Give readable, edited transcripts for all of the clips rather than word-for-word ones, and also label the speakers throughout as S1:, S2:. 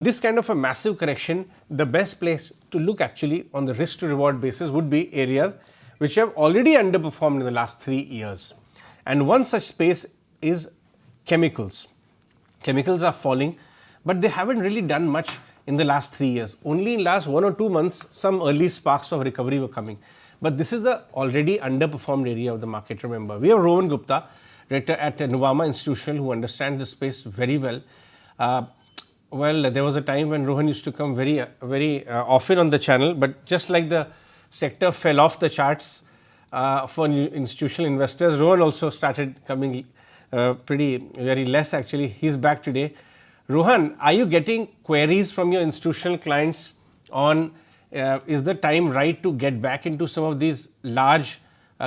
S1: this kind of a massive correction, the best place to look actually on the risk to reward basis would be areas which have already underperformed in the last 3 years. And one such space is chemicals. Chemicals are falling, but they haven't really done much in the last 3 years. Only in last 1 or 2 months, some early sparks of recovery were coming. But this is the already underperformed area of the market, remember. We have Rohan Gupta, director at Nuvama Institutional, who understands the space very well. Well, there was a time when Rohan used to come very often on the channel, but just like the sector fell off the charts for institutional investors, Rohan also started coming very less actually. He's back today. Rohan, are you getting queries from your institutional clients on is the time right to get back into some of these large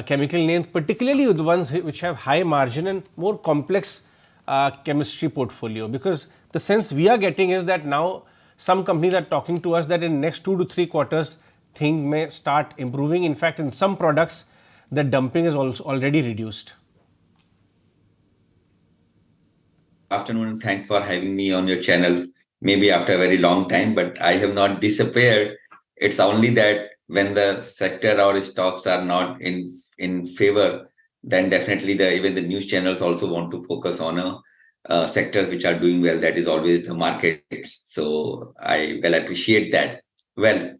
S1: chemical names, particularly the ones which have high margin and more complex chemistry portfolio? Because the sense we are getting is that now some companies are talking to us that in next 2 to 3 quarters things may start improving. In fact, in some products the dumping is also already reduced.
S2: Afternoon, thanks for having me on your channel. Maybe after a very long time, but I have not disappeared. It's only that when the sector or stocks are not in favor, then definitely even the news channels also want to focus on sectors which are doing well. That is always the markets. So I well appreciate that. Well,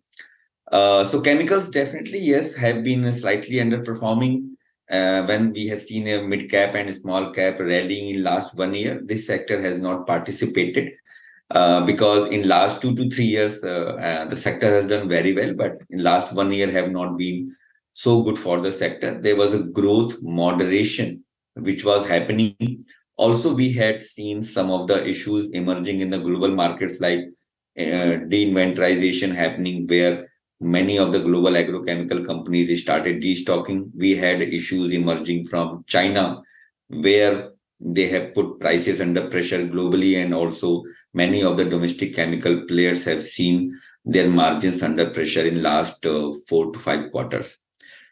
S2: so chemicals definitely, yes, have been slightly underperforming. When we have seen a mid cap and small cap rallying in last 1 year, this sector has not participated because in last 2 to 3 years, the sector has done very well, but in last 1 year have not been so good for the sector. There was a growth moderation which was happening. Also, we had seen some of the issues emerging in the global markets like de-inventorization happening, where many of the global agrochemical companies started destocking. We had issues emerging from China, where they have put prices under pressure globally, and also many of the domestic chemical players have seen their margins under pressure in last 4 to 5 quarters.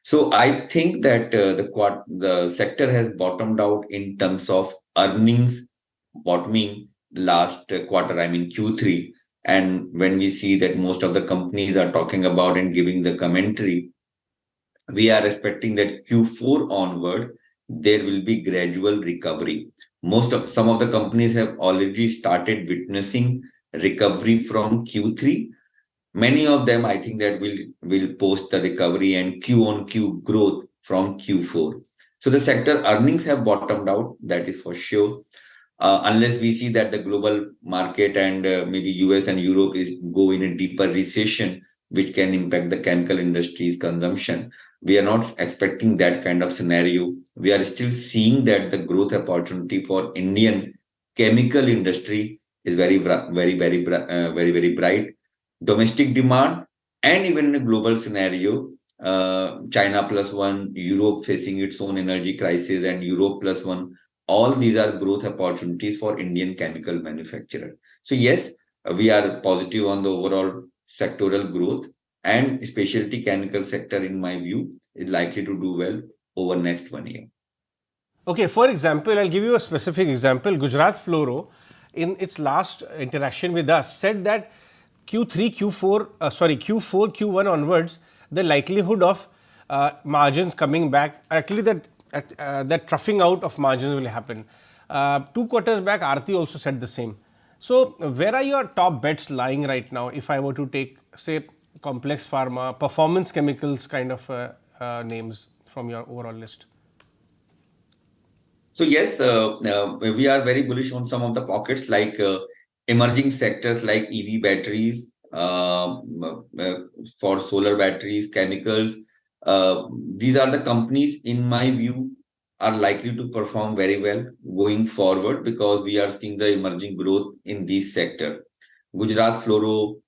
S2: So I think that the sector has bottomed out in terms of earnings bottoming last quarter, I mean Q3. And when we see that most of the companies are talking about and giving the commentary, we are expecting that Q4 onward, there will be gradual recovery. Some of the companies have already started witnessing recovery from Q3. Many of them, I think, that will post the recovery and Q on Q growth from Q4. So the sector earnings have bottomed out, that is for sure. Unless we see that the global market and maybe US and Europe go in a deeper recession, which can impact the chemical industry's consumption. We are not expecting that kind of scenario. We are still seeing that the growth opportunity for Indian chemical industry is very bright. Domestic demand, and even in a global scenario, China plus one, Europe facing its own energy crisis, and Europe plus one, all these are growth opportunities for Indian chemical manufacturer. So yes, we are positive on the overall sectoral growth, and specialty chemical sector, in my view, is likely to do well over next 1 year.
S1: Okay, for example, I'll give you a specific example. Gujarat Fluoro, in its last interaction with us, said that Q4, Q1 onwards, the likelihood of margins coming back, actually that troughing out of margins will happen. 2 quarters back, Aarti also said the same. So where are your top bets lying right now? If I were to take, say, complex pharma, performance chemicals kind of names from your overall list.
S2: So yes, we are very bullish on some of the pockets like emerging sectors like EV batteries, for solar batteries, chemicals. These are the companies, in my view, are likely to perform very well going forward, because we are seeing the emerging growth in these sectors. Gujarat Fluoro,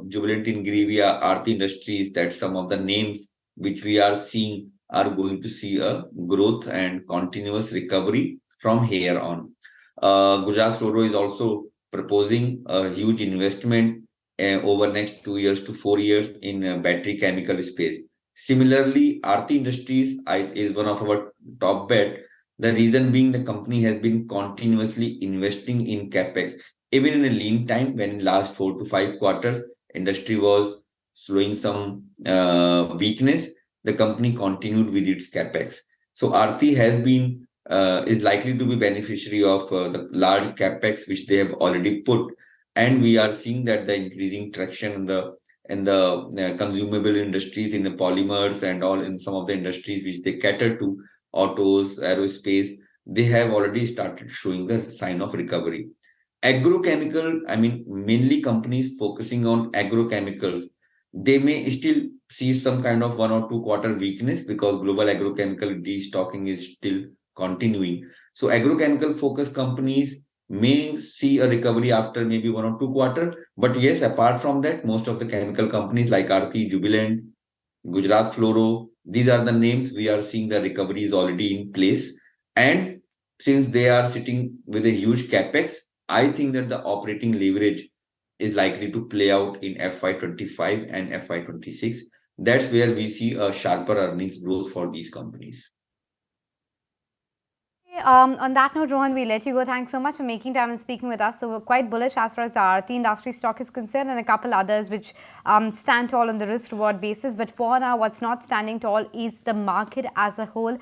S2: Jubilant Ingrevia, Aarti Industries, that's some of the names which we are seeing are going to see a growth and continuous recovery from here on. Gujarat Fluoro is also proposing a huge investment over next 2 years to 4 years in battery chemical space. Similarly, Aarti Industries is one of our top bet. The reason being, the company has been continuously investing in capex. Even in a lean time, when in last 4 to 5 quarters, industry was showing some weakness, the company continued with its capex. So Aarti has been is likely to be beneficiary of the large capex which they have already put, and we are seeing that the increasing traction in the consumable industries, in the polymers and all, in some of the industries which they cater to, autos, aerospace, they have already started showing the sign of recovery. Agrochemical, I mean, mainly companies focusing on agrochemicals, they may still see some kind of 1 or 2 quarter weakness because global agrochemical destocking is still continuing. So agrochemical focused companies may see a recovery after maybe 1 or 2 quarter. But yes, apart from that, most of the chemical companies like Aarti, Jubilant, Gujarat Fluoro, these are the names we are seeing the recovery is already in place. And since they are sitting with a huge capex, I think that the operating leverage is likely to play out in FY25 and FY26. That's where we see a sharper earnings growth for these companies.
S3: On that note, Rohan, we let you go. Thanks so much for making time and speaking with us. So we're quite bullish as far as the Aarti industry stock is concerned, and a couple others which stand tall on the risk-reward basis. But for now, what's not standing tall is the market as a whole.